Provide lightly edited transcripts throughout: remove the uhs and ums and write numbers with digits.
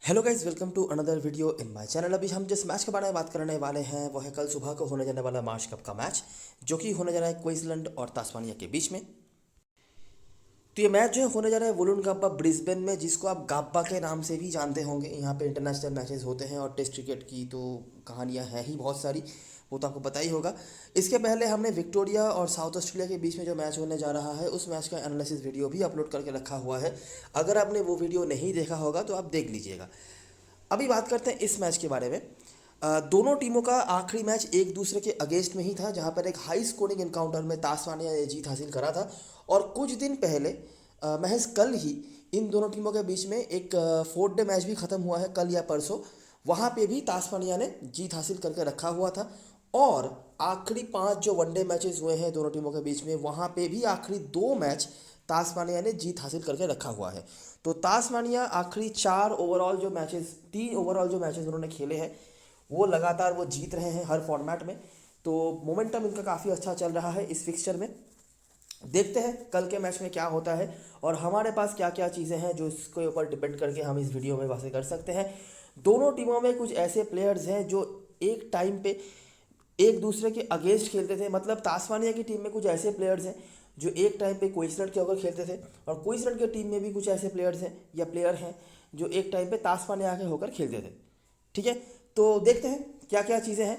Hello guys, welcome to another video in my channel. अभी हम जिस मैच के बारे में बात करने वाले हैं वो है कल सुबह को होने जाने वाला मार्च कप का मैच, जो कि होने जा रहा है क्वींसलैंड और तास्मानिया के बीच में। तो ये मैच जो है होने जा रहा है वुलुंगाब्बा ब्रिस्बेन में, जिसको आप गाब्बा के नाम से भी जानते होंगे। यहाँ पे इंटरनेशनल मैचेस होते हैं और टेस्ट क्रिकेट की तो कहानियाँ हैं ही बहुत सारी, वो तो आपको पता ही होगा। इसके पहले हमने विक्टोरिया और साउथ ऑस्ट्रेलिया के बीच में जो मैच होने जा रहा है उस मैच का एनालिसिस वीडियो भी अपलोड करके रखा हुआ है। अगर आपने वो वीडियो नहीं देखा होगा तो आप देख लीजिएगा। अभी बात करते हैं इस मैच के बारे में। दोनों टीमों का आखिरी मैच एक दूसरे के अगेंस्ट में ही था, जहां पर एक हाई स्कोरिंग इनकाउंटर में तास्मानिया ने जीत हासिल करा था। और कुछ दिन पहले महज कल ही इन दोनों टीमों के बीच में एक 4 डे मैच भी ख़त्म हुआ है, कल या परसों। वहाँ पे भी तास्मानिया ने जीत हासिल करके रखा हुआ था। और आखिरी 5 जो वनडे मैचेस हुए हैं दोनों टीमों के बीच में, वहाँ पे भी आखिरी 2 मैच तास्मानिया ने जीत हासिल करके रखा हुआ है। तो तास्मानिया आखिरी 4 ओवरऑल जो मैचेस 3 ओवरऑल जो मैचेस उन्होंने खेले हैं वो लगातार वो जीत रहे हैं हर फॉर्मेट में। तो मोमेंटम इनका काफ़ी अच्छा चल रहा है इस फिक्सचर में। देखते हैं कल के मैच में क्या होता है और हमारे पास क्या क्या चीज़ें हैं जो इसके ऊपर डिपेंड करके हम इस वीडियो में बातें कर सकते हैं। दोनों टीमों में कुछ ऐसे प्लेयर्स हैं जो एक टाइम पे एक दूसरे के अगेंस्ट खेलते थे। मतलब तास्मानिया की टीम में कुछ ऐसे प्लेयर्स हैं जो एक टाइम पे क्वींसलैंड के होकर खेलते थे, और क्वींसलैंड की टीम में भी कुछ ऐसे प्लेयर्स हैं या प्लेयर हैं जो एक टाइम पे तास्मानिया के होकर खेलते थे। ठीक है, तो देखते हैं क्या क्या चीज़ें हैं।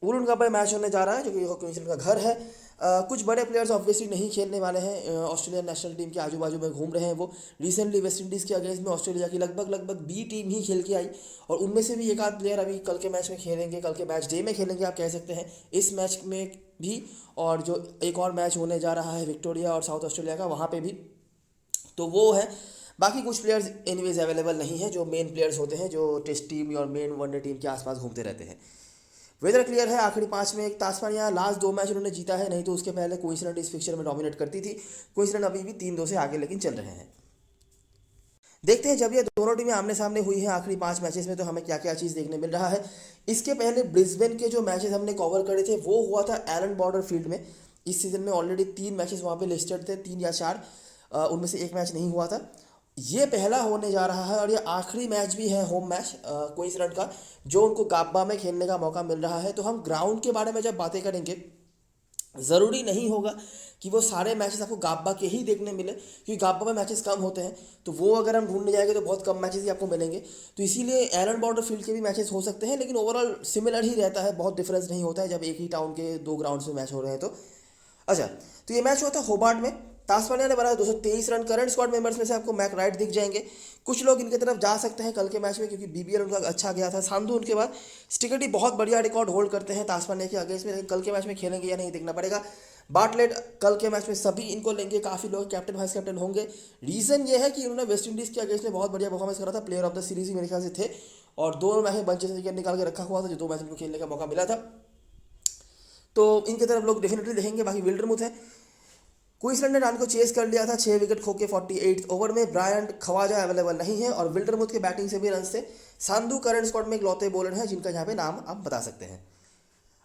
वुलुंगाबाई मैच होने जा रहा है जो कि क्वींसलैंड का घर है। कुछ बड़े प्लेयर्स ऑब्वियसली नहीं खेलने वाले हैं। ऑस्ट्रेलियन नेशनल टीम के आजू बाजू में घूम रहे हैं। वो रिसेंटली वेस्ट इंडीज़ के अगेंस्ट में ऑस्ट्रेलिया की लगभग बी टीम ही खेल के आई, और उनमें से भी एक आध प्लेयर अभी कल के मैच में खेलेंगे, कल के मैच डे में खेलेंगे आप कह सकते हैं, इस मैच में भी। और जो एक और मैच होने जा रहा है विक्टोरिया और साउथ ऑस्ट्रेलिया का, वहाँ पे भी तो वो है। बाकी कुछ प्लेयर्स एनीवेज अवेलेबल नहीं है, जो मेन प्लेयर्स होते हैं जो टेस्ट टीम और मेन वनडे टीम के आसपास घूमते रहते हैं। वेदर क्लियर है, आखिरी 5 में एक तास्मानिया लास्ट 2 मैच उन्होंने जीता है, नहीं तो उसके पहले क्वींसलैंड इस फिक्चर में डोमिनेट करती थी। क्वींसलैंड अभी भी 3-2 से आगे लेकिन चल रहे हैं। देखते हैं जब ये दोनों टीमें आमने सामने हुई हैं आखिरी 5 मैचेस में तो हमें क्या क्या चीज़ देखने मिल रहा है। इसके पहले ब्रिस्बेन के जो मैचेस हमने कवर करे थे वो हुआ था एलन बॉर्डर फील्ड में। इस सीज़न में ऑलरेडी 3 मैचेस वहाँ पे लिस्टेड थे, 3 या 4, उनमें से एक मैच नहीं हुआ था। ये पहला होने जा रहा है और ये आखिरी मैच भी है होम मैच क्वींसलैंड का, जो उनको गाब्बा में खेलने का मौका मिल रहा है। तो हम ग्राउंड के बारे में जब बातें करेंगे, ज़रूरी नहीं होगा कि वो सारे मैचेस आपको गाब्बा के ही देखने मिले, क्योंकि गाब्बा में मैचेस कम होते हैं। तो वो अगर हम ढूंढने जाएंगे तो बहुत कम मैचेस ही आपको मिलेंगे। तो इसीलिए एलन बॉर्डर फील्ड के भी मैचेस हो सकते हैं, लेकिन ओवरऑल सिमिलर ही रहता है, बहुत डिफरेंस नहीं होता है जब एक ही टाउन के 2 ग्राउंड्स में मैच हो रहे हैं तो। अच्छा, तो ये मैच हुआ था होबार्ट में। तास्मानिया ने बनाया 223 रन। करंट स्क्वाड मेंबर्स में से आपको मैक राइट दिख जाएंगे। कुछ लोग इनकी तरफ जा सकते हैं कल के मैच में, क्योंकि बीबीएल उनका अच्छा गया था। सांधू उनके बाद स्टिकटी बहुत बढ़िया रिकॉर्ड होल्ड करते हैं तास्मानिया के अगेंस्ट में, लेकिन कल के मैच में खेलेंगे या नहीं देखना पड़ेगा। बाटलेट कल के मैच में सभी इनको लेंगे, काफ़ी लोग कैप्टन वाइस कैप्टन होंगे। रीज़न ये है कि उन्होंने वेस्ट इंडीज़ के अगेंस्ट में बहुत बढ़िया परफॉर्मेंस करा था, प्लेयर ऑफ द सीरीज ही मेरे ख्याल से थे, और 2 मैच बंचे से विकेट निकाल के रखा हुआ था, जो 2 मैच उनको खेलने का मौका मिला था। तो इनकी तरफ लोग डेफिनेटली देखेंगे। बाकी विल्डरमुथ है, क्वींसलैंड ने रन को चेस कर लिया था 6 विकेट खो के 48 ओवर में। ब्रायन खवाजा अवेलेबल नहीं है और विल्डरमुथ के बैटिंग से भी रन से सांधु करंट स्क्वाड में इकलौते बॉलर हैं जिनका यहाँ पे नाम आप बता सकते हैं।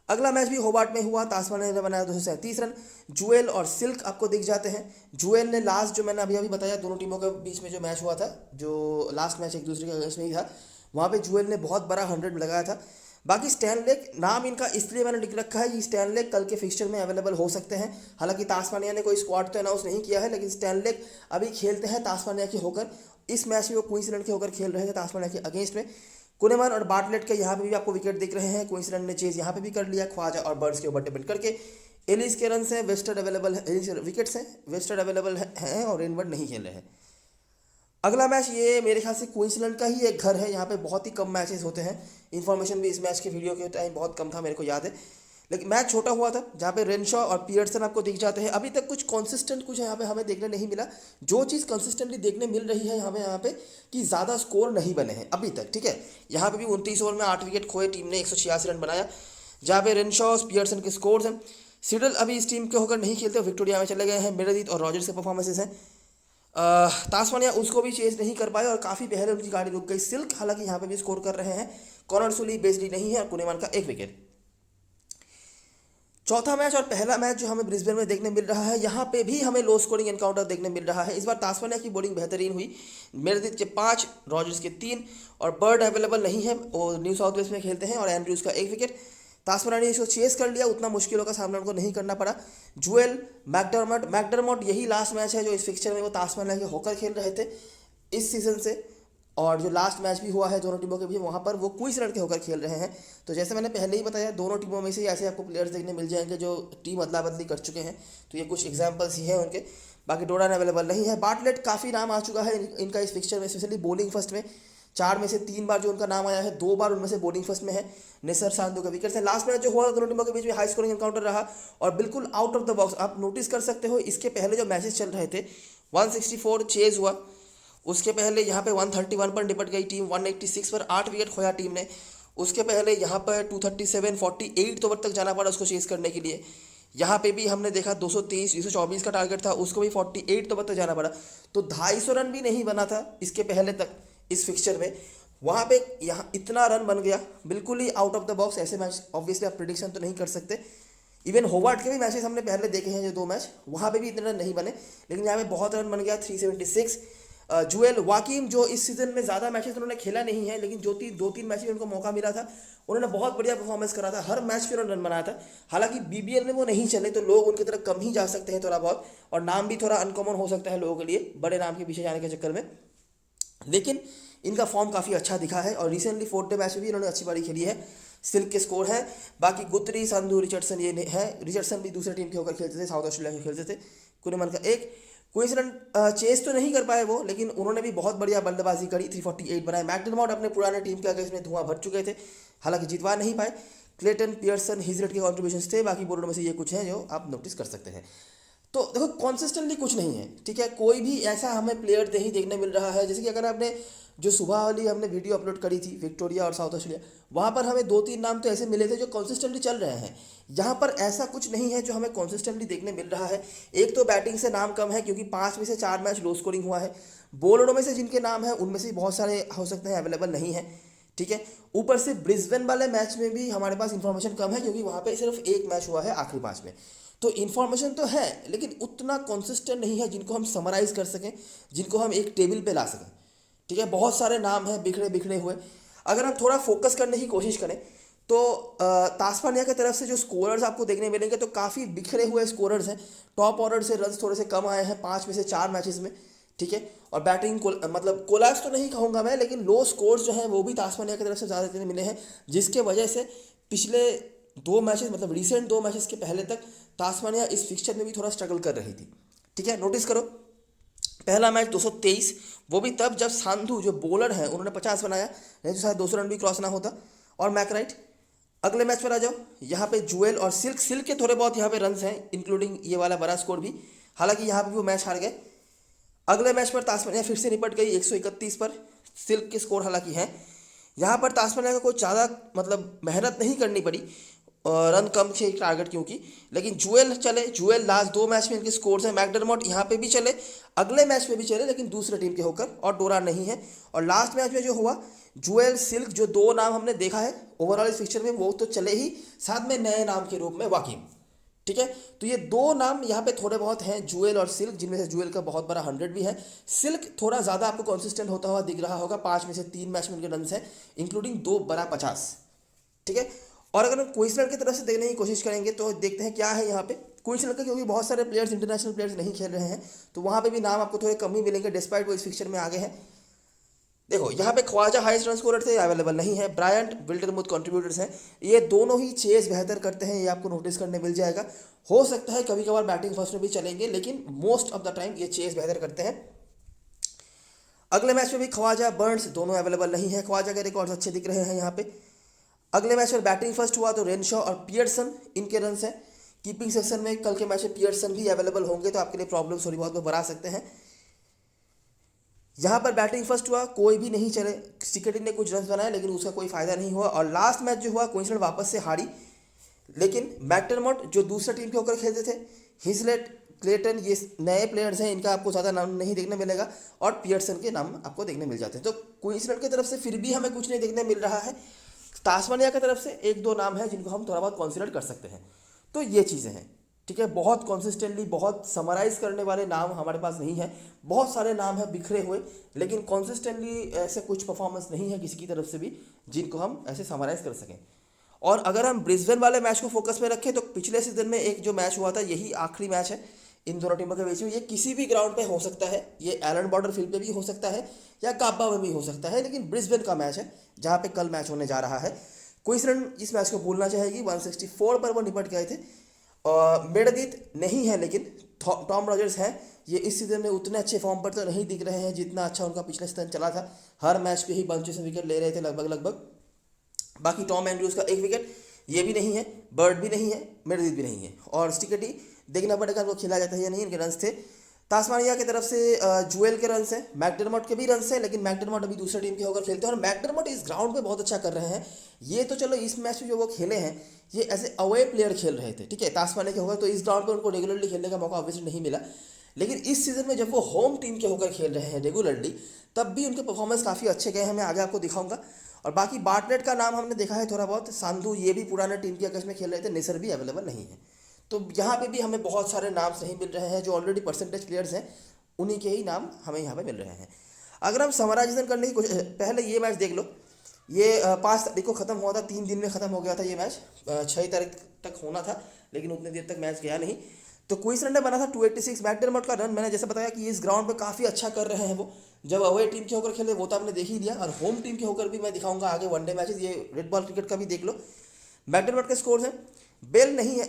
अगला मैच भी होबार्ट में हुआ। तास्मानिया ने बनाया 237 रन। जुएल और सिल्क आपको दिख जाते हैं। जुएल ने लास्ट जो मैंने अभी अभी बताया दोनों टीमों के बीच में जो मैच हुआ था, जो लास्ट मैच एक दूसरे के अगेंस्ट में ही था, वहाँ पे जुएल ने बहुत बड़ा 100 लगाया था। बाकी स्टैनलेक नाम इनका इसलिए मैंने लिख रखा है कि स्टैनलेक कल के फिक्सचर में अवेलेबल हो सकते हैं। हालांकि तास्मानिया ने कोई स्क्वाड तो अनाउंस नहीं किया है, लेकिन स्टैनलेक अभी खेलते हैं तास्मानिया के होकर। इस मैच में वो क्वींसलैंड के होकर खेल रहे थे तास्मानिया के अगेंस्ट में। कुनेमान और बाटलेट के यहाँ पे भी आपको विकेट दिख रहे हैं। क्वींसलैंड ने चेज यहाँ पे भी कर लिया, ख्वाजा और बर्ड्स के ऊपर डिपेंड करके। एलिस के रन हैं, वेस्टर्ड अवेलेबल है, विकेट्स हैं, वेस्टर्ड अवेलेबल हैं और रेनवर्ड नहीं खेल रहे हैं। अगला मैच ये मेरे ख्याल से क्वींसलैंड का ही एक घर है, यहाँ पे बहुत ही कम मैचेस होते हैं। इन्फॉर्मेशन भी इस मैच के वीडियो के टाइम बहुत कम था, मेरे को याद है, लेकिन मैच छोटा हुआ था, जहाँ पे रेनशॉ और पियर्सन आपको दिख जाते हैं। अभी तक कुछ कंसिस्टेंट कुछ यहाँ पे हमें देखने नहीं मिला। जो चीज़ कंसिस्टेंटली देखने मिल रही है यहाँ पे कि ज़्यादा स्कोर नहीं बने हैं अभी तक। ठीक है, यहाँ पे भी 29 ओवर में 8 विकेट खोए, टीम ने 186 रन बनाया, जहाँ पे रेनशॉ पियर्सन के स्कोर्स हैं। सिडल अभी इस टीम के होकर नहीं खेलते, विक्टोरिया में चले गए हैं। मेरेदिथ और रॉजर्स के परफॉर्मेंसेज हैं। तास्मानिया उसको भी चेज नहीं कर पाए और काफ़ी पहले उनकी गाड़ी रुक गई। सिल्क हालांकि यहाँ पे भी स्कोर कर रहे हैं। कॉनर सुली बेस्डी नहीं है और कुनेमान का 1 विकेट। चौथा मैच और पहला मैच जो हमें ब्रिस्बेन में देखने मिल रहा है, यहाँ पे भी हमें लो स्कोरिंग एनकाउंटर देखने मिल रहा है। इस बार तास्मानिया की बॉलिंग बेहतरीन हुई। मेरेदिथ के 5, रॉजर्स के 3 और बर्ड अवेलेबल नहीं है, वो न्यू साउथ वेल्स में खेलते हैं, और एंड्रयूज का 1 विकेट। तास्मानिया ने इसको चेस कर लिया, उतना मुश्किलों का सामना उनको नहीं करना पड़ा। जुएल, मैकडरमॉट यही लास्ट मैच है जो इस फिक्चर में वो तास्मानिया के होकर खेल रहे थे इस सीज़न से, और जो लास्ट मैच भी हुआ है दोनों टीमों के बीच, वहाँ पर वो क्वींसलैंड के होकर खेल रहे हैं। तो जैसे मैंने पहले ही बताया, दोनों टीमों में से ऐसे आपको प्लेयर्स देखने मिल जाएंगे जो टीम अदला बदली कर चुके हैं। तो ये कुछ एग्जांपल्स ही हैं उनके। बाकी डोरान अवेलेबल नहीं है। बार्टलेट काफ़ी नाम आ चुका है इनका इस फिक्चर में, स्पेशली बॉलिंग फर्स्ट में। 4 में से 3 बार जो उनका नाम आया है, 2 बार उनमें से बॉलिंग फर्स्ट में है। निसर सांधू का विकेट है। लास्ट मैच जो हुआ दोनों टीमों के बीच में हाई स्कोरिंग एनकाउंटर रहा और बिल्कुल आउट ऑफ द बॉक्स। आप नोटिस कर सकते हो, इसके पहले जो मैचेस चल रहे थे 164 चेज हुआ, उसके पहले यहाँ पे 131 पर निपट गई टीम, 186 पर 8 विकेट खोया टीम ने। उसके पहले यहाँ पर 237 48 ओवर तक जाना पड़ा उसको चेस करने के लिए। यहाँ पे भी हमने देखा 223 224 का टारगेट था, उसको भी 48 ओवर तक जाना पड़ा। तो 250 रन भी नहीं बना था इसके पहले तक इस फिक्चर में। वहाँ पे यहाँ इतना रन बन गया, बिल्कुल ही आउट ऑफ द बॉक्स। ऐसे मैच ऑब्वियसली आप प्रिडिक्शन तो नहीं कर सकते। इवन होवार्ड के भी मैचेस हमने पहले देखे हैं जो 2 मैच, वहाँ पे भी इतने रन नहीं बने, लेकिन यहाँ पे बहुत रन बन गया 376। जुएल वाकिम जो इस सीजन में ज़्यादा मैचेस उन्होंने खेला नहीं है, लेकिन जो 2-3 मैच में उनको मौका मिला था उन्होंने बहुत बढ़िया परफॉर्मेंस करा था। हर मैच पे उन्होंने रन बनाया था। हालांकि बीबीएल में वो नहीं चले तो लोग उनकी तरफ कम ही जा सकते हैं थोड़ा बहुत, और नाम भी थोड़ा अनकॉमन हो सकता है लोगों के लिए बड़े नाम के पीछे जाने के चक्कर में। लेकिन इनका फॉर्म काफ़ी अच्छा दिखा है और रिसेंटली 4th डे मैच में भी इन्होंने अच्छी पारी खेली है। सिल्क के स्कोर है। बाकी गुत्री, संधू, रिचर्डसन ये है। रिचर्डसन भी दूसरे टीम के होकर खेलते थे, साउथ ऑस्ट्रेलिया के खेलते थे। कुनिमन का 1। क्वींसलैंड चेस तो नहीं कर पाए वो, लेकिन उन्होंने भी बहुत बढ़िया बल्लेबाजी करी, 348 बनाए। मैकडरमॉट अपने पुराने टीम के अगेंस्ट में धुआं भर चुके थे, हालांकि जितवा नहीं पाए। क्लेटन, पियर्सन, हिजरेट के कॉन्ट्रीब्यूशन थे। बाकी बोलरों में से ये कुछ हैं जो आप नोटिस कर सकते हैं। तो देखो कॉन्सिस्टेंटली कुछ नहीं है, ठीक है। कोई भी ऐसा हमें प्लेयर नहीं देखने मिल रहा है। जैसे कि अगर आपने जो सुबह वाली हमने वीडियो अपलोड करी थी विक्टोरिया और साउथ ऑस्ट्रेलिया, वहाँ पर हमें 2-3 नाम तो ऐसे मिले थे जो कॉन्सिस्टेंटली चल रहे हैं। यहाँ पर ऐसा कुछ नहीं है जो हमें कॉन्सिस्टेंटली देखने मिल रहा है। एक तो बैटिंग से नाम कम है क्योंकि 5 में से 4 मैच लो स्कोरिंग हुआ है। बॉलरों में से जिनके नाम हैं उनमें से बहुत सारे हो सकते हैं अवेलेबल नहीं है, ठीक है। ऊपर से ब्रिस्बेन वाले मैच में भी हमारे पास इंफॉर्मेशन कम है क्योंकि वहाँ पे सिर्फ 1 मैच हुआ है आखिरी 5 में। तो इन्फॉर्मेशन तो है लेकिन उतना कंसिस्टेंट नहीं है जिनको हम समराइज़ कर सकें, जिनको हम एक टेबल पे ला सकें, ठीक है। बहुत सारे नाम हैं बिखरे बिखरे हुए। अगर हम थोड़ा फोकस करने की कोशिश करें तो तास्मानिया की तरफ से जो स्कोरर्स आपको देखने मिलेंगे तो काफ़ी बिखरे हुए स्कोरर्स हैं। टॉप ऑर्डर से रन थोड़े से कम आए हैं 5 में से 4 मैचेस में, ठीक है। और बैटिंग मतलब कोलैप्स तो नहीं कहूँगा मैं, लेकिन लो स्कोर्स जो हैं वो भी तास्मानिया की तरफ से ज़्यादा देखने मिले हैं, जिसके वजह से पिछले 2 मैचेस मतलब रिसेंट 2 मैचेस के पहले तक तास्मानिया इस फिक्चर में भी थोड़ा स्ट्रगल कर रही थी, ठीक है। नोटिस करो पहला मैच 223, वो भी तब जब सांधू जो बॉलर हैं उन्होंने 50 बनाया, नहीं तो शायद 200 रन भी क्रॉस ना होता। और मैकराइट। अगले मैच पर आ जाओ, यहाँ पे जुएल और सिल्क के थोड़े बहुत यहाँ पे रन्स हैं, इंक्लूडिंग ये वाला बड़ा स्कोर भी, हालांकि यहाँ पे भी वो मैच हार गए। अगले मैच पर तास्मानिया फिर से निपट गई 131 पर। सिल्क के स्कोर हालांकि हैं। यहाँ पर तास्मानिया को कोई ज़्यादा मतलब मेहनत नहीं करनी पड़ी, रन कम थे टारगेट क्योंकि, लेकिन जुएल चले। जुएल लास्ट 2 मैच में इनके स्कोर्स हैं। मैकडरमॉट यहाँ पे भी चले, अगले मैच में भी चले, लेकिन दूसरे टीम के होकर, और डोरा नहीं है। और लास्ट मैच में जो हुआ जुएल, सिल्क, जो 2 नाम हमने देखा है ओवरऑल इस फिक्चर में, वो तो चले ही, साथ में नए नाम के रूप में वाकिम, ठीक है। तो ये 2 नाम यहाँ पे थोड़े बहुत हैं, जुएल और सिल्क, जिनमें से जुएल का बहुत बड़ा 100 भी है। सिल्क थोड़ा ज़्यादा आपको कंसिस्टेंट होता हुआ दिख रहा होगा, 5 में से 3 मैच में उनके रन हैं, इंक्लूडिंग 2 बड़ा 50, ठीक है। और अगर हम क्वींसलैंड की तरफ से देखने की कोशिश करेंगे तो देखते हैं क्या है यहाँ पे क्वींसलैंड का, क्योंकि बहुत सारे प्लेयर्स इंटरनेशनल प्लेयर्स नहीं खेल रहे हैं, तो वहाँ पे भी नाम आपको थोड़े कम ही मिलेंगे डिस्पाइट वो इस फिक्चर में आगे हैं। देखो यहाँ पे ख्वाजा हाईएस्ट रन स्कोरर थे, अवेलेबल नहीं है। ब्रायंट, विल्टरमुथ कंट्रीब्यूटर्स हैं, ये दोनों ही चेज बेहतर करते हैं, ये आपको नोटिस करने मिल जाएगा। हो सकता है कभी कभार बैटिंग फर्स्ट में भी चलेंगे, लेकिन मोस्ट ऑफ द टाइम ये चेज बेहतर करते हैं। अगले मैच में भी ख्वाजा, बर्न्स दोनों अवेलेबल नहीं है। ख्वाजा के रिकॉर्ड्स अच्छे दिख रहे हैं यहाँ पे। अगले मैच में बैटिंग फर्स्ट हुआ तो रेनशॉ और पियर्सन, इनके रन हैं। कीपिंग सेक्शन में कल के मैच में पियर्सन भी अवेलेबल होंगे, तो आपके लिए प्रॉब्लम थोड़ी बहुत बढ़ा सकते हैं। यहाँ पर बैटिंग फर्स्ट हुआ, कोई भी नहीं चले। सिकेटी ने कुछ रन बनाए लेकिन उसका कोई फायदा नहीं हुआ। और लास्ट मैच जो हुआ क्वींसलैंड वापस से हारी, लेकिन मैकडरमॉट जो दूसरे टीम के होकर खेलते थे, हिजलेट, क्लेटन, ये नए प्लेयर्स हैं, इनका आपको ज़्यादा नाम नहीं देखने मिलेगा, और पियर्सन के नाम आपको देखने मिल जाते हैं। तो क्वींसलैंड की तरफ से फिर भी हमें कुछ नहीं देखने मिल रहा है। तास्मानिया की तरफ से 1-2 नाम है जिनको हम थोड़ा बहुत कंसीडर कर सकते हैं। तो ये चीज़ें हैं, ठीक है। बहुत कॉन्सिस्टेंटली, बहुत समराइज करने वाले नाम हमारे पास नहीं है। बहुत सारे नाम हैं बिखरे हुए, लेकिन कॉन्सिस्टेंटली ऐसे कुछ परफॉर्मेंस नहीं है किसी की तरफ से भी जिनको हम ऐसे समराइज कर सकें। और अगर हम ब्रिस्बेन वाले मैच को फोकस में रखें तो पिछले सीजन में एक जो मैच हुआ था यही आखिरी मैच है इन दोनों टीमों के बीच में। ये किसी भी ग्राउंड पे हो सकता है, ये एलन बॉर्डर फील्ड पे भी हो सकता है या काबा में भी हो सकता है, लेकिन ब्रिस्बेन का मैच है जहाँ पे कल मैच होने जा रहा है। क्वींसलैंड इस मैच को भूलना चाहेगी, 164 पर वो निपट गए थे। और मेडदीत नहीं है, लेकिन टॉम रॉजर्स हैं। ये इस सीजन में उतने अच्छे फॉर्म पर तो नहीं दिख रहे हैं जितना अच्छा उनका पिछले सीजन चला था। हर मैच पे ही बंचेस विकेट ले रहे थे लगभग। बाकी टॉम एंड्रूज का 1 विकेट, ये भी नहीं है, बर्ड भी नहीं है, मेडदीत भी नहीं है। और स्टिकेटी देखना पड़ेगा उनको खेला जाता है या नहीं। इनके रन्स थे तास्मानिया की तरफ से जुएल के रन्स हैं, मैकडरमॉट के भी रन्स हैं, लेकिन मैकडरमॉट अभी दूसरी टीम के होकर खेलते हैं और मैकडरमॉट इस ग्राउंड पे बहुत अच्छा कर रहे हैं। ये तो चलो इस मैच में जो वो खेले हैं ये एज ए अवे प्लेयर खेल रहे थे, ठीक है। तास्मानिया के होकर तो इस ग्राउंड पे उनको रेगुलरली खेलने का मौका ऑब्वियसली नहीं मिला, लेकिन इस सीजन में जब वो होम टीम के होकर खेल रहे हैं रेगुलरली, तब भी उनके परफॉर्मेंस काफ़ी अच्छे गए हैं। मैं आगे आपको दिखाऊंगा। और बाकी बार्टलेट का नाम हमने देखा है थोड़ा बहुत, सांधु ये भी पुराने टीम के अगेंस्ट में खेल रहे थे, निसर भी अवेलेबल नहीं है। तो यहाँ पे भी हमें बहुत सारे नाम्स नहीं मिल रहे हैं, जो ऑलरेडी परसेंटेज प्लेयर्स हैं उन्हीं के ही नाम हमें यहाँ पे मिल रहे हैं। अगर हम समराइजेशन करने की कोशिश, पहले ये मैच देख लो। ये 5 तारीख को ख़त्म हुआ था, 3 दिन में ख़त्म हो गया था ये मैच। 6 तारीख तक होना था, लेकिन उतने देर तक मैच गया नहीं। तो क्वींसलैंड ने बना था 286 मैकडरमॉट का रन। मैंने जैसे बताया कि इस ग्राउंड पे काफ़ी अच्छा कर रहे हैं वो। जब अवे टीम के होकर खेले वो तो आपने देख ही लिया, और होम टीम के होकर भी मैं दिखाऊंगा आगे वनडे मैचेस। ये रेड बॉल क्रिकेट का भी देख लो। मैकडरमॉट के स्कोर्स हैं। बेल नहीं है,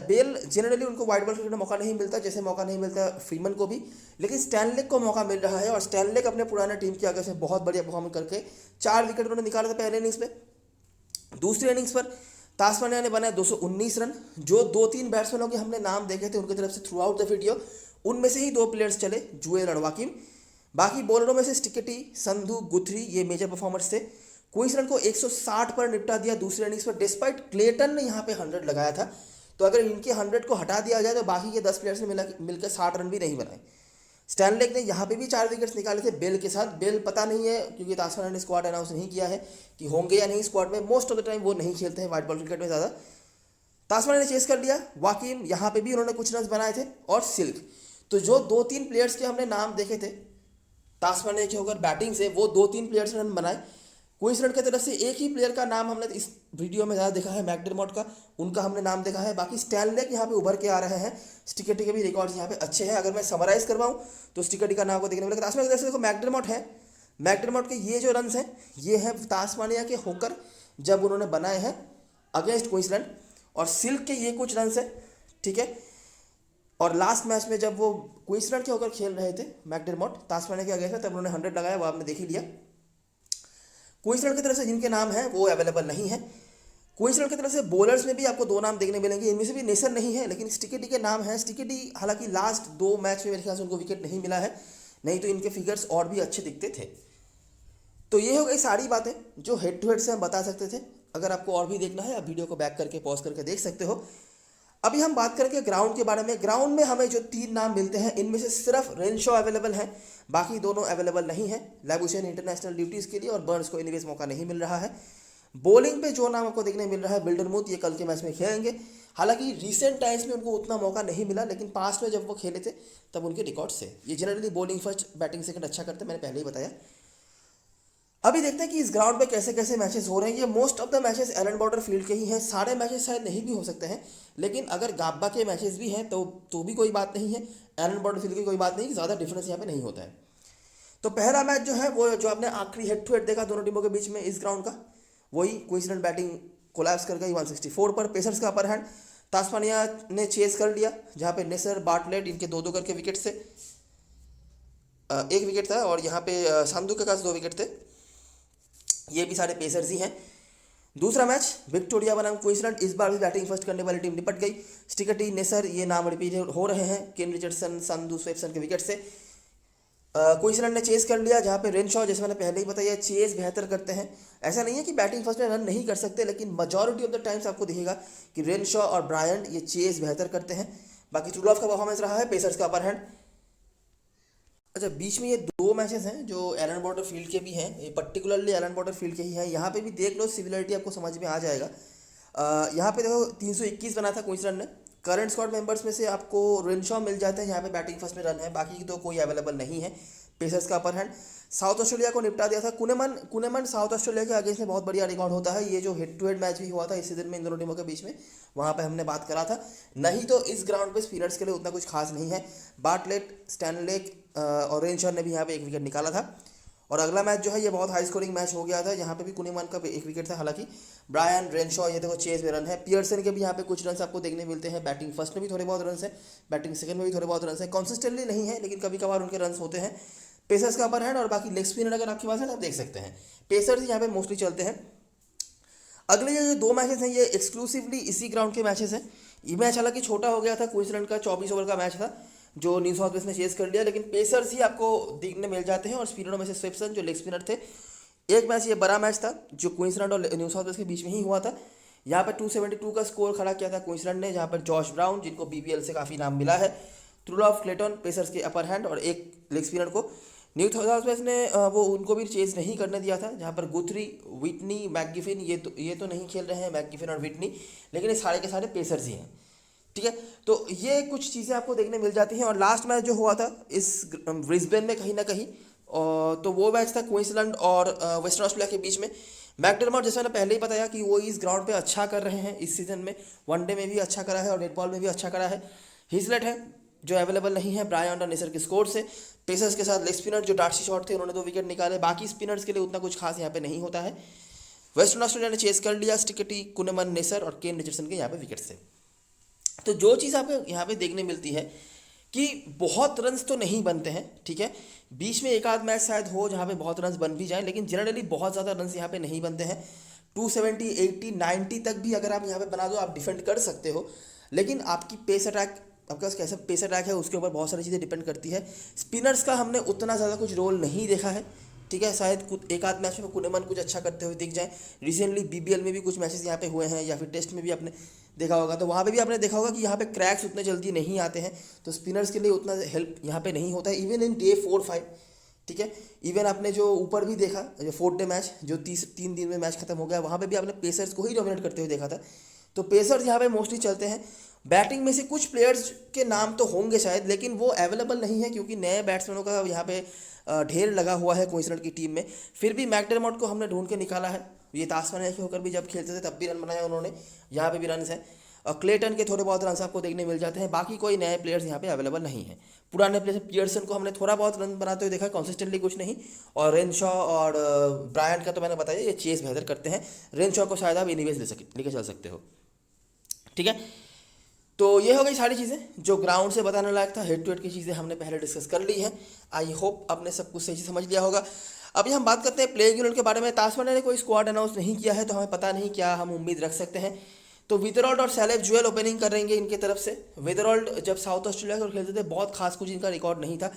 बेल जनरली उनको वाइड बॉल क्रिकेट में मौका नहीं मिलता, जैसे मौका नहीं मिलता फ्रीमन को भी, लेकिन स्टैनलेक को मौका मिल रहा है। और स्टैनलेक अपने पुराने टीम के आगे से बहुत बढ़िया परफॉर्मेंस करके 4 विकेट उन्होंने निकाले थे पहले इनिंग्स में। दूसरी इनिंग्स पर तास्मानिया ने बनाए 219 रन। जो 2-3 बैट्समैनों के हमने नाम देखे थे उनकी तरफ से थ्रू आउट द वीडियो, उनमें से ही 2 प्लेयर्स चले, जुएल और वाकिम। बाकी बॉलरों में से स्टिकेटी, संधू, गुथरी ये मेजर परफॉर्मर्स थे। क्वींसलैंड को 160 पर निपटा दिया दूसरे इनिंग्स पर, डिस्पाइट क्लेटन ने यहाँ पे 100 लगाया था। तो अगर इनके 100 को हटा दिया जाए तो बाकी के 10 प्लेयर्स ने मिलकर 60 रन भी नहीं बनाए। स्टैनलेक ने यहाँ पे भी 4 विकेट्स निकाले थे बेल के साथ। बेल पता नहीं है, क्योंकि तास्मानिया ने स्क्वाड अनाउंस नहीं किया है कि होंगे या नहीं स्क्वाड में। मोस्ट ऑफ द टाइम वो नहीं खेलते हैं वाइट बॉल क्रिकेट में ज़्यादा। तास्मानिया ने चेस कर लिया। वाकिम यहाँ पे भी उन्होंने कुछ रन बनाए थे, और सिल्क। तो जो 2-3 प्लेयर्स के हमने नाम देखे थे तास्मानिया के होकर बैटिंग से, वो 2-3 प्लेयर्स ने रन बनाए। क्वींसलैंड की तरफ से एक ही प्लेयर का नाम हमने इस वीडियो में ज़्यादा देखा है, मैकडरमॉट का, उनका हमने नाम देखा है। बाकी स्टैनलेक यहाँ पे उभर के आ रहे हैं। स्टिकेटी के भी रिकॉर्ड्स यहाँ पे अच्छे हैं। अगर मैं समराइज करवाऊँ तो स्टिकेटी का नाम को देखने मिलेगा। तास्मानिया की तरफ से देखो मैकडरमॉट है। मैकडरमॉट के ये जो रन्स हैं ये हैं तास्मानिया के होकर जब उन्होंने बनाए हैं अगेंस्ट क्वींसलैंड। और सिल्क के ये कुछ रन्स हैं, ठीक है। और लास्ट मैच में जब वो क्वींसलैंड के होकर खेल रहे थे मैकडरमॉट तास्मानिया के अगेंस्ट, तब उन्होंने 100 लगाया, वो आपने देख ही लिया। क्वींसलैंड की तरफ से जिनके नाम हैं वो अवेलेबल नहीं है। क्वींसलैंड की तरफ से बॉलर्स में भी आपको 2 नाम देखने मिलेंगे, इनमें से भी नेसर नहीं है, लेकिन स्टिकेटी के नाम है। स्टिकेटी हालांकि लास्ट 2 मैच में मेरे ख्याल से उनको विकेट नहीं मिला है, नहीं तो इनके फिगर्स और भी अच्छे दिखते थे। तो ये हो गई सारी बातें जो हेड टू हेड से हम बता सकते थे। अगर आपको और भी देखना है आप वीडियो को बैक करके पॉज करके देख सकते हो। अभी हम बात करेंगे ग्राउंड के बारे में। ग्राउंड में हमें जो 3 नाम मिलते हैं इनमें से सिर्फ रेनशॉ अवेलेबल है, बाकी दोनों अवेलेबल नहीं है। लैबुशेन इंटरनेशनल ड्यूटीज़ के लिए और बर्न्स को इनवेज मौका नहीं मिल रहा है। बॉलिंग पे जो नाम आपको देखने मिल रहा है विल्डरमुथ, ये कल के मैच में खेलेंगे। हालांकि रिसेंट टाइम्स में उनको उतना मौका नहीं मिला, लेकिन पास्ट में जब वो खेले थे तब उनके रिकॉर्ड्स थे। ये generally bowling first batting second अच्छा करते हैं, मैंने पहले ही बताया। अभी देखते हैं कि इस ग्राउंड पे कैसे कैसे मैचेस हो रहे हैं। ये most of the matches Allan Border field के ही हैं। सारे मैचेस शायद नहीं भी हो सकते हैं, लेकिन अगर गाब्बा के मैचेस भी हैं तो भी कोई बात नहीं है। एलन बॉर्डर फील्ड की कोई बात नहीं, ज़्यादा डिफरेंस यहाँ पे नहीं होता है। तो पहला मैच जो है वो जो आपने आखिरी हेड टू हेड देखा दोनों टीमों के बीच में इस ग्राउंड का, वही क्वींसलैंड बैटिंग कोलैप्स कर गई 164 पर। पेसर्स का अपर हैंड, तास्मानिया ने चेस कर लिया, जहाँ पे नेसर, बार्टलेट इनके 2-2 करके विकेट से 1 विकेट था, और यहाँ पे संधू के पास 2 विकेट थे। ये भी सारे पेसर्स ही हैं। दूसरा मैच विक्टोरिया बनाम क्वींसलैंड, इस बार भी बैटिंग फर्स्ट करने वाली टीम निपट गई। स्टिकेटी, नेसर ये नाम रिपीट हो रहे हैं केन रिचर्डसन, संधू, स्वेप्सन के विकेट से। क्वींसलैंड ने चेस कर लिया, जहाँ पे रेनशॉ, जैसे मैंने पहले ही बताया, चेस बेहतर करते हैं। ऐसा नहीं है कि बैटिंग फर्स्ट में रन नहीं कर सकते, लेकिन मेजॉरिटी ऑफ द टाइम्स आपको दिखेगा कि रेनशॉ और ब्रायंट ये चेस बेहतर करते हैं। बाकी टूलॉफ का परफॉर्मेंस रहा है, पेसर्स का अपर हैंड। अच्छा, बीच में ये 2 मैचेस हैं जो एलन बॉर्डर फील्ड के भी हैं, ये पर्टिकुलरली एलन बॉर्डर फील्ड के ही हैं। यहाँ पे भी देख लो, सिमिलरिटी आपको समझ में आ जाएगा। यहाँ पे देखो 321 बना था क्वींसलैंड ने। करंट स्क्वाड मेंबर्स में से आपको रेनशॉ मिल जाते हैं, यहाँ पे बैटिंग फर्स्ट में रन है, बाकी तो कोई अवेलेबल नहीं है। पेसर्स का अपर हैंड साउथ ऑस्ट्रेलिया को निपटा दिया था। कुनेमन साउथ ऑस्ट्रेलिया के अगेंस्ट में बहुत बढ़िया रिकॉर्ड होता है। ये जो हेड टू हेड मैच भी हुआ था इस सीजन में इन दोनों टीमों के बीच में, वहाँ पे हमने बात करा था। नहीं तो इस ग्राउंड पे स्पिनर्स के लिए उतना कुछ खास नहीं है। बार्टलेट, स्टैनलेक और रेनशॉ ने भी यहाँ पे एक विकेट निकाला था। और अगला मैच जो है ये बहुत हाई स्कोरिंग मैच हो गया था। यहाँ पे भी कुनेमन का एक विकेट था, हालांकि ब्रायन, रेनशॉ ये देखो चेज में रन है। पियर्सन के भी यहाँ पे कुछ रन आपको देखने मिलते हैं। बैटिंग फर्स्ट में भी थोड़े बहुत रन है, बैटिंग सेकंड में भी थोड़े बहुत रन है। कंसिस्टेंटली नहीं है लेकिन कभी कभार उनके रन होते हैं। पेसर्स का अपर हैंड और बाकी लेग स्पिनर अगर आपके पास है तो आप देख सकते हैं पेसर्स यहाँ पे मोस्टली चलते हैं। अगले ये जो दो मैचेस हैं ये एक्सक्लूसिवली इसी ग्राउंड के मैचेस हैं। ये मैच हालांकि छोटा हो गया था, क्वींसलैंड का 24 ओवर का मैच था जो न्यू साउथ वेल्स ने चेस कर लिया, लेकिन पेसर्स ही आपको देखने मिल जाते हैं। और स्पिनरों में से स्वेप्सन जो लेग स्पिनर थे। एक मैच ये बड़ा मैच था जो क्वींसलैंड और न्यू साउथ वेल्स के बीच में ही हुआ था। यहाँ पर 272 का स्कोर खड़ा किया था क्वींसलैंड ने, जहाँ पर जॉश ब्राउन जिनको बीबीएल से काफ़ी नाम मिला है, ट्रूलॉफ क्लेटन पेसर्स के अपर हैंड और एक लेग स्पिनर को न्यू साउथ वेल्स ने वो उनको भी चेज नहीं करने दिया था। जहाँ पर गुथरी, विटनी, मैकगिफिन ये तो नहीं खेल रहे हैं, मैकगिफिन और विटनी, लेकिन ये सारे के सारे पेसर्स ही हैं। ठीक है, तो ये कुछ चीज़ें आपको देखने मिल जाती हैं। और लास्ट मैच जो हुआ था इस ब्रिस्बेन में कहीं ना कहीं, तो वो मैच था क्वींसलैंड और वेस्टर्न ऑस्ट्रेलिया के बीच में। मैकडरमॉट जैसे मैंने पहले ही बताया कि वो इस ग्राउंड पे अच्छा कर रहे हैं इस सीज़न में, वनडे में भी अच्छा करा है और रेड बॉल में भी अच्छा करा है। हिजलेट है जो अवेलेबल नहीं है ब्रायन और नेसर के स्कोर से। पेसर्स के साथ लेग स्पिनर जो डार्सी शॉट थे उन्होंने 2 विकेट निकाले। बाकी स्पिनर्स के लिए उतना कुछ खास यहाँ पे नहीं होता है। वेस्टर्न ऑस्ट्रेलिया ने चेस कर लिया स्टिकटी, कुनेमन, नेसर और केन रिचर्डसन के यहाँ पे विकेट से। तो जो चीज़ आपको यहाँ पे देखने मिलती है कि बहुत रन्स तो नहीं बनते हैं, ठीक है, बीच में एक आध मैच शायद हो जहाँ पे बहुत रन्स बन भी जाए, लेकिन जनरली बहुत ज़्यादा रन्स यहाँ पे नहीं बनते हैं। 270, 80, 90 तक भी अगर आप यहाँ पे बना दो आप डिफेंड कर सकते हो, लेकिन आपकी पेस अटैक, आपके पास कैसा पेस अटैक है उसके ऊपर बहुत सारी चीज़ें डिपेंड करती है। स्पिनर्स का हमने उतना ज़्यादा कुछ रोल नहीं देखा है, ठीक है, शायद एक आध मैच में कुनेमन कुछ अच्छा करते हुए दिख जाए। रिसेंटली बीबीएल में भी कुछ मैचेस यहाँ पे हुए हैं या फिर टेस्ट में भी आपने देखा होगा, तो वहाँ पे भी आपने देखा होगा कि यहाँ पे क्रैक्स उतने जल्दी नहीं आते हैं, तो स्पिनर्स के लिए उतना हेल्प यहाँ पे नहीं होता है। इवन इन डे 4-5, ठीक है, इवन आपने जो ऊपर भी देखा जो 4th डे मैच जो 3 दिन में मैच खत्म हो गया, वहाँ पे भी आपने पेसर्स को ही डोमिनेट करते हुए देखा था। तो पेसर्स यहाँ पे मोस्टली चलते हैं। बैटिंग में से कुछ प्लेयर्स के नाम तो होंगे शायद, लेकिन वो अवेलेबल नहीं है क्योंकि नए बैट्समैनों का यहाँ पे ढेर लगा हुआ है क्वींसलैंड की टीम में। फिर भी मैकडरमॉट को हमने ढूंढ के निकाला है। ये तास्मानिया के होकर भी जब खेलते थे तब भी रन बनाए उन्होंने, यहाँ पे भी रन हैं। और क्लेटन के थोड़े बहुत रन आपको देखने मिल जाते हैं। बाकी कोई नए प्लेयर्स यहाँ पे अवेलेबल नहीं है। पुराने प्लेयर पियर्सन को हमने थोड़ा बहुत रन बनाते हुए देखा, कंसिस्टेंटली कुछ नहीं। और रेनशॉ और ब्रायन का तो मैंने बताया ये चेस बेहतर करते हैं। रेनशॉ को शायद आप इनिवेज लेके चल सकते हो, ठीक है। तो ये हो गई सारी चीज़ें जो ग्राउंड से बताने लायक था। हेड टू हेड की चीज़ें हमने पहले डिस्कस कर ली है। आई होप आपने सब कुछ सही समझ लिया होगा। अभी हम बात करते हैं प्लेइंग यूनिट के बारे में। तास्मानिया ने कोई स्क्वाड अनाउंस नहीं किया है तो हमें पता नहीं क्या हम उम्मीद रख सकते हैं। तो विदरॉल्ड और सैलेब जुएल ओपनिंग कर रहेंगे इनके तरफ से। विदरॉल्ड जब साउथ ऑस्ट्रेलिया को खेलते थे बहुत खास कुछ इनका रिकॉर्ड नहीं था।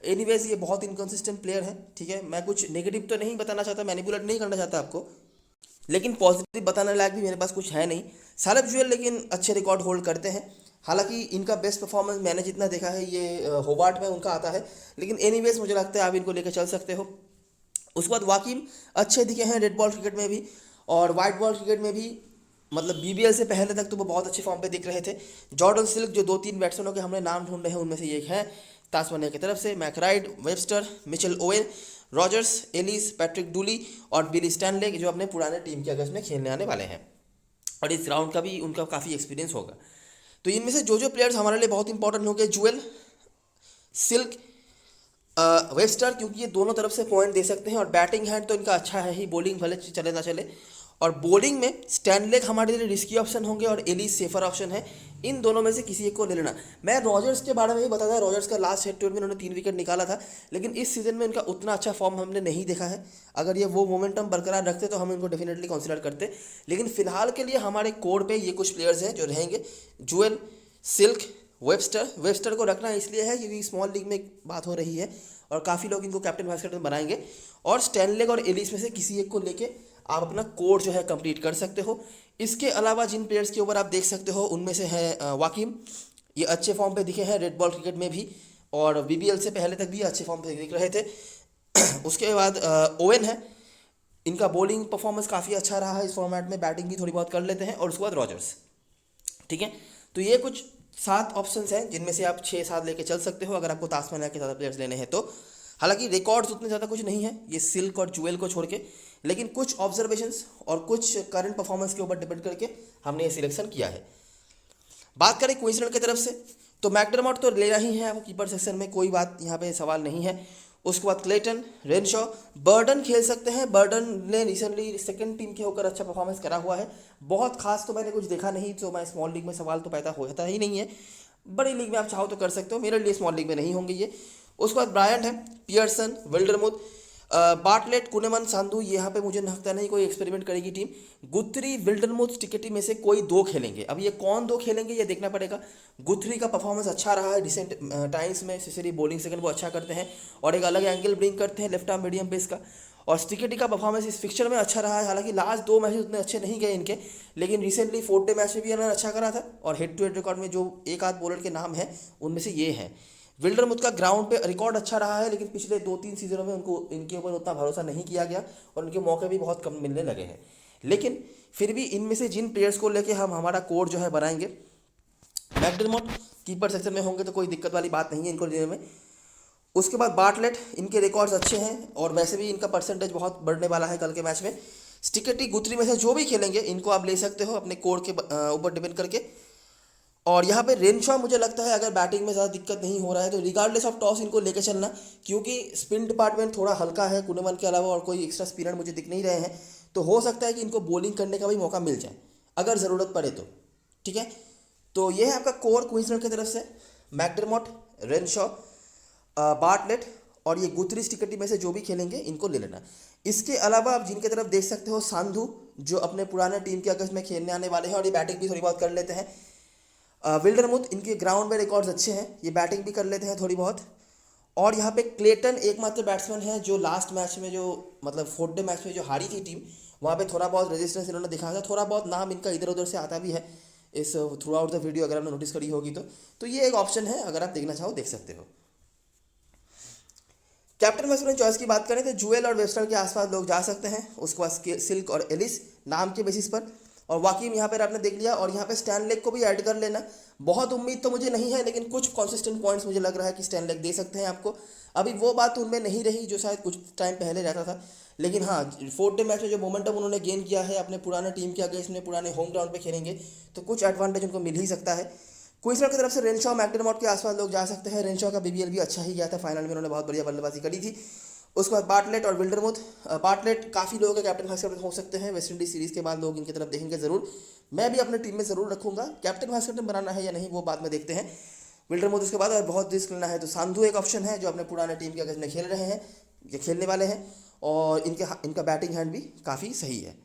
एनीवेज ये बहुत इनकन्सिस्टेंट प्लेयर है, ठीक है। मैं कुछ नेगेटिव तो नहीं बताना चाहता, मैनिपुलेट नहीं करना चाहता आपको, लेकिन पॉजिटिव बताने लायक भी मेरे पास कुछ है नहीं। सैलेब जुएल लेकिन अच्छे रिकॉर्ड होल्ड करते हैं। हालांकि इनका बेस्ट परफॉर्मेंस मैंने जितना देखा है ये होबार्ट में उनका आता है, लेकिन एनीवेज मुझे लगता है आप इनको लेकर चल सकते हो। उसके बाद वाकिम अच्छे दिखे हैं रेड बॉल क्रिकेट में भी और वाइट बॉल क्रिकेट में भी, मतलब बीबीएल से पहले तक तो वो बहुत अच्छे फॉर्म पे दिख रहे थे। जॉर्डन सिल्क जो 2-3 बैट्समैनों के हमने नाम ढूंढे हैं उनमें से एक है तास्मानिया की तरफ से। Mac Wright, Webster, Mitchell Owen, Rogers, Ellis, Patrick Dooley और बिली स्टैनले जो अपने पुराने टीम के अगेंस्ट में खेलने आने वाले हैं और इस ग्राउंड का भी उनका काफ़ी एक्सपीरियंस होगा। तो इनमें से जो प्लेयर्स हमारे लिए बहुत इंपॉर्टेंट होंगे, जुएल, सिल्क, वेबस्टर, क्योंकि ये दोनों तरफ से पॉइंट दे सकते हैं और बैटिंग हैंड तो इनका अच्छा है ही, बॉलिंग भले चले ना चले। और बॉलिंग में स्टैनलेक हमारे लिए रिस्की ऑप्शन होंगे और एलिस सेफर ऑप्शन है। इन दोनों में से किसी एक को ले लेना। मैं रॉजर्स के बारे में ही बता था, रॉजर्स का लास्ट हेड टू हेड में उन्होंने 3 विकेट निकाला था, लेकिन इस सीजन में इनका उतना अच्छा फॉर्म हमने नहीं देखा है। अगर ये वो मोमेंटम बरकरार रखते तो हम इनको डेफिनेटली कंसिडर करते, लेकिन फिलहाल के लिए हमारे कोड पे ये कुछ प्लेयर्स हैं जो रहेंगे। जुएल, सिल्क, वेबस्टर को रखना इसलिए है क्योंकि स्मॉल लीग में बात हो रही है और काफ़ी लोग इनको कैप्टन वाइस कैप्टन बनाएंगे। और स्टैनलेक और एलिस में से किसी एक को लेके आप अपना कोड जो है कंप्लीट कर सकते हो। इसके अलावा जिन प्लेयर्स के ऊपर आप देख सकते हो उनमें से है वाकिम, ये अच्छे फॉर्म पे दिखे हैं रेड बॉल क्रिकेट में भी और बीबीएल से पहले तक भी अच्छे फॉर्म पे दिख रहे थे। उसके बाद ओवेन है, इनका बॉलिंग परफॉर्मेंस काफ़ी अच्छा रहा है इस फॉर्मेट में, बैटिंग भी थोड़ी बहुत कर लेते हैं। और उसके बाद रॉजर्स, ठीक है। तो ये कुछ 7 ऑप्शंस हैं जिनमें से आप 6-7 लेके चल सकते हो अगर आपको तास्मानिया के ज़्यादा प्लेयर्स लेने हैं तो। हालांकि रिकॉर्ड्स उतने ज़्यादा कुछ नहीं है ये सिल्क और जुएल को छोड़ के, लेकिन कुछ ऑब्जर्वेशंस और कुछ करंट परफॉर्मेंस के ऊपर डिपेंड करके हमने ये सिलेक्शन किया है। बात करें क्वींसलैंड की तरफ से तो मैकडरमॉट तो लेना ही है आपको कीपर सेक्शन में, कोई बात यहाँ पे सवाल नहीं है। उसके बाद क्लेटन, रेनशॉ, बर्डन खेल सकते हैं। बर्डन ने रिसेंटली सेकंड टीम के होकर अच्छा परफॉर्मेंस करा हुआ है, बहुत खास तो मैंने कुछ देखा नहीं, तो मैं स्मॉल लीग में सवाल तो पैदा होता ही नहीं है। बड़ी लीग में आप चाहो तो कर सकते हो, मेरे लिए स्मॉल लीग में नहीं होंगे ये। उसके बाद ब्रायंट है, पियर्सन, विल्डरमुथ, बाटलेट, कुनेमन, सांधू, यहाँ पे मुझे लगता नहीं कोई एक्सपेरिमेंट करेगी टीम। गुथरी, विल्डरमुथ, टिकेटी में से कोई 2 खेलेंगे। अब ये कौन 2 खेलेंगे ये देखना पड़ेगा। गुथरी का परफॉर्मेंस अच्छा रहा है रिसेंट टाइम्स में, स्पेशली बॉलिंग सेकंड वो अच्छा करते हैं और एक अलग एंगल ब्रिंग करते हैं लेफ्ट आर्म मीडियम पेस का। और स्टिकेटी का परफॉर्मेंस इस फिक्चर में अच्छा रहा है, हालांकि लास्ट 2 मैचेस उतने अच्छे नहीं गए इनके, लेकिन रिसेंटली 4th डे मैच में भी इन्होंने अच्छा करा था। और हेड टू हेड रिकॉर्ड में जो एक आध बॉलर के नाम है उनमें से ये हैं। विल्डरमुथ का ग्राउंड पे रिकॉर्ड अच्छा रहा है, लेकिन पिछले 2-3 सीजनों में उनको इनके ऊपर उतना भरोसा नहीं किया गया और उनके मौके भी बहुत कम मिलने लगे हैं। लेकिन फिर भी इनमें से जिन प्लेयर्स को लेके हम हमारा कोर जो है बनाएंगे, मैकडरमॉट कीपर सेक्शन में होंगे तो कोई दिक्कत वाली बात नहीं है इनको लेने में। उसके बाद बाटलेट, इनके रिकॉर्ड्स अच्छे हैं और वैसे भी इनका परसेंटेज बहुत बढ़ने वाला है कल के मैच में। स्टिकेटी, गुथरी में से जो भी खेलेंगे इनको आप ले सकते हो अपने कोर के ऊपर डिपेंड करके। और यहाँ पे रेनशॉ मुझे लगता है अगर बैटिंग में ज़्यादा दिक्कत नहीं हो रहा है तो रिगार्डलेस ऑफ टॉस इनको लेके चलना, क्योंकि स्पिन डिपार्टमेंट थोड़ा हल्का है कुनेमन के अलावा और कोई एक्स्ट्रा स्पिनर मुझे दिख नहीं रहे हैं, तो हो सकता है कि इनको बॉलिंग करने का भी मौका मिल जाए अगर ज़रूरत पड़े तो, ठीक है। तो ये है आपका कोर क्वींसलैंड की तरफ से, मैकडरमॉट, रेनशॉ, बाटलेट और ये गुथरी, स्टिकेटी में से जो भी खेलेंगे इनको ले लेना। इसके अलावा आप जिनकी तरफ देख सकते हो, सांधू जो अपने पुराने टीम के अगस्त में खेलने आने वाले हैं और ये बैटिंग भी थोड़ी बहुत कर लेते हैं। विल्डरमुथ, इनके ग्राउंड में रिकॉर्ड्स अच्छे हैं, ये बैटिंग भी कर लेते हैं थोड़ी बहुत। और यहाँ पे क्लेटन एकमात्र बैट्समैन है जो लास्ट मैच में जो मतलब 4th डे मैच में जो हारी थी टीम, वहाँ पे थोड़ा बहुत रेजिस्टेंस इन्होंने दिखाया था, थोड़ा बहुत नाम इनका इधर उधर से आता भी है इस थ्रू आउट द वीडियो, अगर आपने नोटिस करी होगी तो ये एक ऑप्शन है, अगर आप देखना चाहो देख सकते हो। कैप्टन वाइस चॉइस की बात करें तो जुएल और वेस्टर के आसपास लोग जा सकते हैं, उसके बाद सिल्क और एलिस नाम के बेसिस पर, और वाकीम यहाँ पर आपने देख लिया। और यहाँ पे स्टैनलेक को भी ऐड कर लेना, बहुत उम्मीद तो मुझे नहीं है लेकिन कुछ कॉन्सिस्टेंट पॉइंट्स मुझे लग रहा है कि स्टैनलेक दे सकते हैं आपको। अभी वो बात उनमें नहीं रही जो शायद कुछ टाइम पहले रहता था, लेकिन हाँ 4th डे मैच में जो मोमेंटम उन्होंने गेन किया है अपने पुराने टीम के अगेंस्ट में, पुराने होम ग्राउंड पे खेलेंगे तो कुछ एडवांटेज उनको मिल ही सकता है। क्वींसलैंड की तरफ से रेनशॉ, मैकडरमॉट के आसपास लोग जा सकते हैं। रेनशॉ का बीबीएल भी अच्छा ही गया था, फाइनल में उन्होंने बहुत बढ़िया बल्लेबाजी करी थी। उसके बाद बाटलेट और विल्डरमुथ, बाटलेट काफ़ी लोगों के कैप्टन वाइस कैप्टन हो सकते हैं, वेस्ट इंडीज सीरीज़ के बाद लोग इनकी तरफ देखेंगे ज़रूर, मैं भी अपने टीम में ज़रूर रखूंगा। कैप्टन वाइस कैप्टन बनाना है या नहीं वो बाद में देखते हैं। विल्डरमुथ उसके बाद, और बहुत रिस्क लेना है तो सांधू एक ऑप्शन है जो अपने पुराने टीम के अगेंस्ट में खेल रहे हैं या खेलने वाले हैं, और इनका बैटिंग हैंड भी काफ़ी सही है।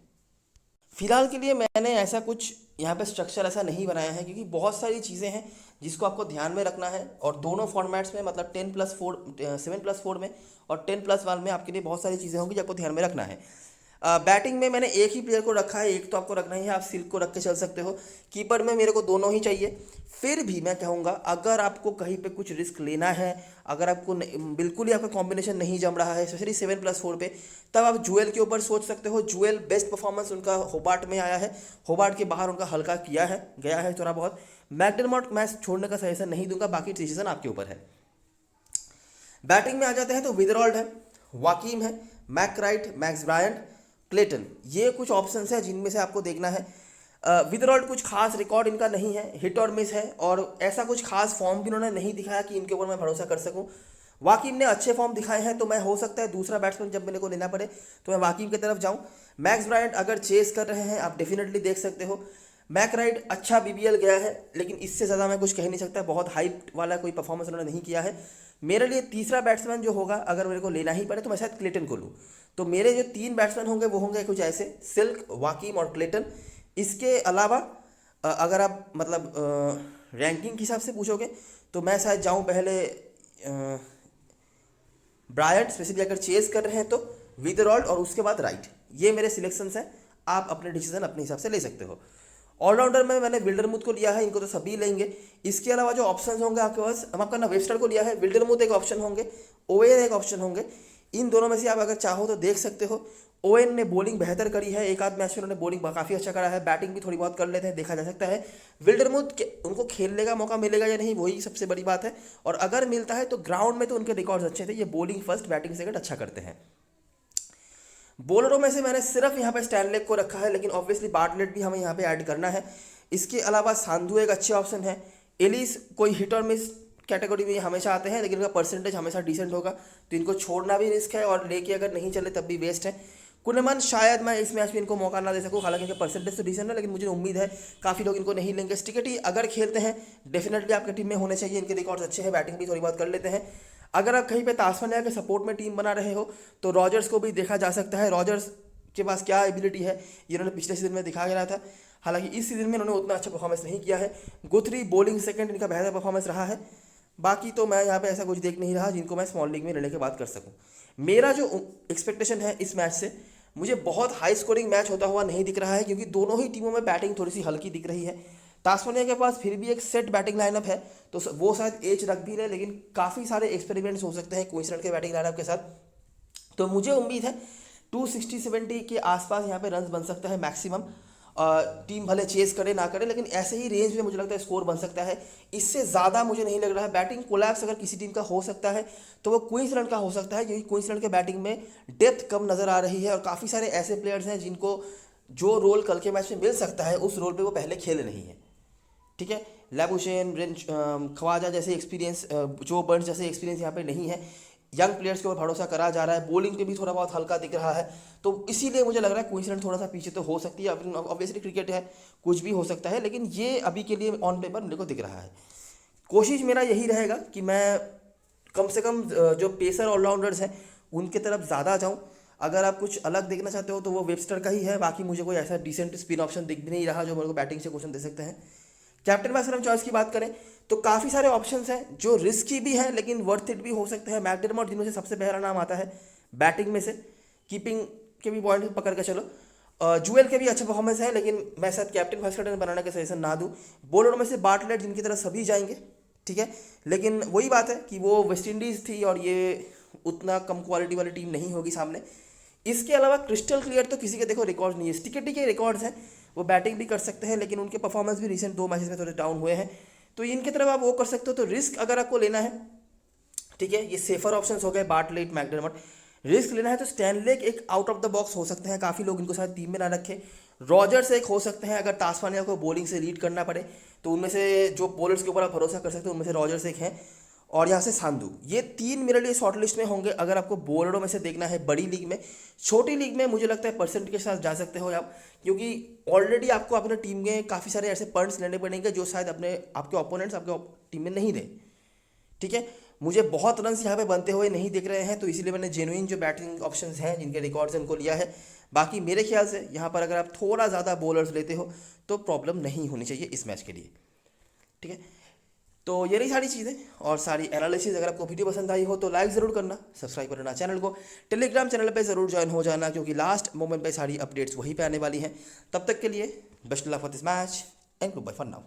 फिलहाल के लिए मैंने ऐसा कुछ यहाँ पे स्ट्रक्चर ऐसा नहीं बनाया है, क्योंकि बहुत सारी चीज़ें हैं जिसको आपको ध्यान में रखना है, और दोनों फॉर्मेट्स में मतलब 10+4, 7+4 में और 10+1 में आपके लिए बहुत सारी चीज़ें होंगी जो आपको ध्यान में रखना है। बैटिंग में मैंने एक ही प्लेयर को रखा है, एक तो आपको रखना ही है, आप सिल्क को रख के चल सकते हो। कीपर में मेरे को दोनों ही चाहिए। फिर भी मैं कहूँगा अगर आपको कहीं पे कुछ रिस्क लेना है, अगर आपको बिल्कुल ही आपका कॉम्बिनेशन नहीं जम रहा है स्पेशली 7+4 पे, तब आप जुएल के ऊपर सोच सकते हो। जुएल बेस्ट परफॉर्मेंस उनका होबार्ट में आया है, होबार्ट के बाहर उनका हल्का किया है, गया है थोड़ा बहुत। मैकडरमॉट मैच छोड़ने का सजेशन नहीं दूंगा, बाकी डिसीजन आपके ऊपर है। बैटिंग में आ जाते हैं तो विदरॉल्ड है, वाकीम है, मैकराइट, मैक्स ब्रायंट, क्लेटन, ये कुछ ऑप्शंस हैं जिनमें से आपको देखना है। विदरॉल्ड कुछ खास रिकॉर्ड इनका नहीं है, हिट और मिस है, और ऐसा कुछ खास फॉर्म भी उन्होंने नहीं दिखाया कि इनके ऊपर मैं भरोसा कर सकूं। वाकीम ने अच्छे फॉर्म दिखाए हैं, तो मैं हो सकता है दूसरा बैट्समैन जब मेरे को लेना पड़े तो मैं वाकीम की तरफ जाऊं। मैक्स ब्रायंट अगर चेस कर रहे हैं आप डेफिनेटली देख सकते हो। मैकराइट अच्छा बीबीएल गया है, लेकिन इससे ज़्यादा मैं कुछ कह नहीं सकता, बहुत हाइप वाला कोई परफॉर्मेंस उन्होंने नहीं किया है। मेरे लिए तीसरा बैट्समैन जो होगा अगर मेरे को लेना ही पड़े तो मैं शायद क्लेटन को लूँ। तो मेरे जो 3 बैट्समैन होंगे वो होंगे कुछ ऐसे, सिल्क, वाकीम और क्लेटन। इसके अलावा अगर आप मतलब रैंकिंग के हिसाब से पूछोगे तो मैं शायद जाऊँ पहले ब्रायंट, स्पेशली अगर चेस कर रहे हैं तो विदरॉल्ड, और उसके बाद राइट। ये मेरे सिलेक्शंस हैं, आप अपने डिसीजन अपने हिसाब से ले सकते हो। ऑलराउंडर में मैंने विल्डरमुथ को लिया है, इनको तो सभी लेंगे। इसके अलावा जो ऑप्शंस होंगे आपके पास, हम आपका ना वेस्टर को लिया है, विल्डरमुथ एक ऑप्शन होंगे, ओवेयर एक ऑप्शन होंगे। इन दोनों में से आप अगर चाहो तो देख सकते हो। ओवेन ने बॉलिंग बेहतर करी है, एक आध मैच में उन्होंने बॉलिंग काफ़ी अच्छा करा है, बैटिंग भी थोड़ी बहुत कर लेते हैं, देखा जा सकता है। विल्डरमुथ उनको खेलने का मौका मिलेगा या नहीं वही सबसे बड़ी बात है, और अगर मिलता है तो ग्राउंड में तो उनके रिकॉर्ड्स अच्छे थे, ये बॉलिंग फर्स्ट बैटिंग सेकंड अच्छा करते हैं। बॉलरों में से मैंने सिर्फ यहाँ पे स्टैनलेक को रखा है, लेकिन ऑब्वियसली बार्टलेट भी हमें यहाँ पे ऐड करना है। इसके अलावा सांधु एक अच्छे ऑप्शन है। एलिस कोई हिट और मिस कैटेगरी में हमेशा आते हैं, लेकिन इनका परसेंटेज हमेशा डिसेंट होगा, तो इनको छोड़ना भी रिस्क है और लेके अगर नहीं चले तब भी वेस्ट है। कुनमन शायद मैं इस मैच में इनको मौका ना दे सकूं, हालांकि इनका परसेंटेज तो डिसेंट है, लेकिन मुझे उम्मीद है काफ़ी लोग इनको नहीं लेंगे। स्टिकेटी अगर खेलते हैं डेफिनेटली आपकी टीम में होने चाहिए, इनके रिकॉर्ड्स अच्छे हैं, बैटिंग भी थोड़ी बहुत कर लेते हैं। अगर आप कहीं पे तास्मानिया के सपोर्ट में टीम बना रहे हो तो रॉजर्स को भी देखा जा सकता है। रॉजर्स के पास क्या एबिलिटी है ये उन्होंने पिछले सीजन में दिखा गया था, हालांकि इस सीजन में उन्होंने उतना अच्छा परफॉर्मेंस नहीं किया है। गुथरी बॉलिंग सेकंड इनका बेहतर परफॉर्मेंस रहा है। बाकी तो मैं यहाँ पे ऐसा कुछ देख नहीं रहा जिनको मैं स्मॉल लीग में लेने की बात कर सकूँ। मेरा जो एक्सपेक्टेशन है इस मैच से, मुझे बहुत हाई स्कोरिंग मैच होता हुआ नहीं दिख रहा है, क्योंकि दोनों ही टीमों में बैटिंग थोड़ी सी हल्की दिख रही है। तास्मानिया के पास फिर भी एक सेट बैटिंग लाइनअप है, तो वो शायद एज रख भी रहे, लेकिन काफ़ी सारे एक्सपेरिमेंट्स हो सकते हैं क्वींसलैंड के बैटिंग लाइनअप के साथ। तो मुझे उम्मीद है 260-70 के आसपास यहाँ पे रन्स बन सकता है मैक्सिमम। टीम भले चेस करे ना करे, लेकिन ऐसे ही रेंज में मुझे लगता है स्कोर बन सकता है। इससे ज़्यादा मुझे नहीं लग रहा है। बैटिंग कोलैप्स अगर किसी टीम का हो सकता है तो वो क्वींसलैंड का हो सकता है, क्योंकि क्वींसलैंड के बैटिंग में डेप्थ कम नज़र आ रही है, और काफ़ी सारे ऐसे प्लेयर्स हैं जिनको जो रोल कल के मैच में मिल सकता है उस रोल पर वो पहले खेले नहीं है। ठीक है, लैबुशेन, ख्वाजा जैसे एक्सपीरियंस, जो बर्न्स जैसे एक्सपीरियंस यहाँ पे नहीं है। यंग प्लेयर्स के ऊपर भरोसा करा जा रहा है, बॉलिंग पे भी थोड़ा बहुत हल्का दिख रहा है, तो इसीलिए मुझे लग रहा है क्वींसलैंड थोड़ा सा पीछे तो हो सकती है। ऑब्वियसली क्रिकेट है, कुछ भी हो सकता है, लेकिन ये अभी के लिए ऑन पेपर मेरे को दिख रहा है। कोशिश मेरा यही रहेगा कि मैं कम से कम जो पेसर ऑलराउंडर्स हैं उनके तरफ ज़्यादा जाऊँ। अगर आप कुछ अलग देखना चाहते हो तो वो वेबस्टर का ही है, बाकी मुझे कोई ऐसा डिसेंट स्पिन ऑप्शन दिख भी नहीं रहा जो मेरे को बैटिंग से क्वेश्चन दे सकते हैं। कैप्टन वाइस रन चॉइस की बात करें तो काफ़ी सारे ऑप्शंस हैं जो रिस्की भी हैं लेकिन वर्थ इट भी हो सकते हैं। मैकडरमॉट जिनमें से सबसे पहला नाम आता है बैटिंग में से, कीपिंग के भी पॉइंट पकड़ के चलो। जुएल के भी अच्छे परफॉर्मेंस है, लेकिन मैं शायद कैप्टन वाइस कैप्टन बनाने का सजेशन ना दूँ। बॉलरों में से बार्टलेट जिनकी तरह सभी जाएंगे, ठीक है, लेकिन वही बात है कि वो वेस्ट इंडीज़ थी और ये उतना कम क्वालिटी वाली टीम नहीं होगी सामने। इसके अलावा क्रिस्टल क्लियर तो किसी के देखो रिकॉर्ड नहीं है। स्टिकेटी के रिकॉर्ड्स हैं, वो बैटिंग भी कर सकते हैं, लेकिन उनके परफॉर्मेंस भी रिसेंट 2 मैचेस में थोड़े डाउन हुए हैं, तो इनकी तरफ आप वो कर सकते हो। तो रिस्क अगर आपको लेना है, ठीक है, ये सेफर ऑप्शंस हो गए बार्टलेट, मैकडरमॉट। रिस्क लेना है तो स्टैनलेक एक आउट ऑफ द बॉक्स हो सकते हैं, काफ़ी लोग इनको शायद टीम में ना रखें। रॉजर्स एक हो सकते हैं अगर तास्मानिया को बॉलिंग से लीड करना पड़े, तो उनमें से जो बॉलर्स के ऊपर आप भरोसा कर सकते हो उनमें से रॉजर्स एक हैं, और यहाँ से सांधु। ये 3 मेरे लिए शॉर्ट लिस्ट में होंगे अगर आपको बॉलरों में से देखना है बड़ी लीग में। छोटी लीग में मुझे लगता है परसेंट के साथ जा सकते हो आप, क्योंकि ऑलरेडी आपको अपने टीम में काफ़ी सारे ऐसे पॉइंट्स लेने पड़ेंगे जो शायद आपके ओपोनेंट्स आपके टीम में नहीं दे। ठीक है, मुझे बहुत रन्स यहाँ पे बनते हुए नहीं दिख रहे हैं, तो इसीलिए मैंने जेन्युइन जो बैटिंग ऑप्शंस हैं जिनके रिकॉर्ड्स हैं उनको लिया है। बाकी मेरे ख्याल से यहाँ पर अगर आप थोड़ा ज़्यादा बॉलर्स लेते हो तो प्रॉब्लम नहीं होनी चाहिए इस मैच के लिए। ठीक है, तो ये रही सारी चीज़ें और सारी एनालिसिस। अगर आपको वीडियो पसंद आई हो तो लाइक ज़रूर करना, सब्सक्राइब करना चैनल को, टेलीग्राम चैनल पे ज़रूर ज्वाइन हो जाना, क्योंकि लास्ट मोमेंट पे सारी अपडेट्स वहीं पे आने वाली हैं। तब तक के लिए best luck for this match and good bye for now.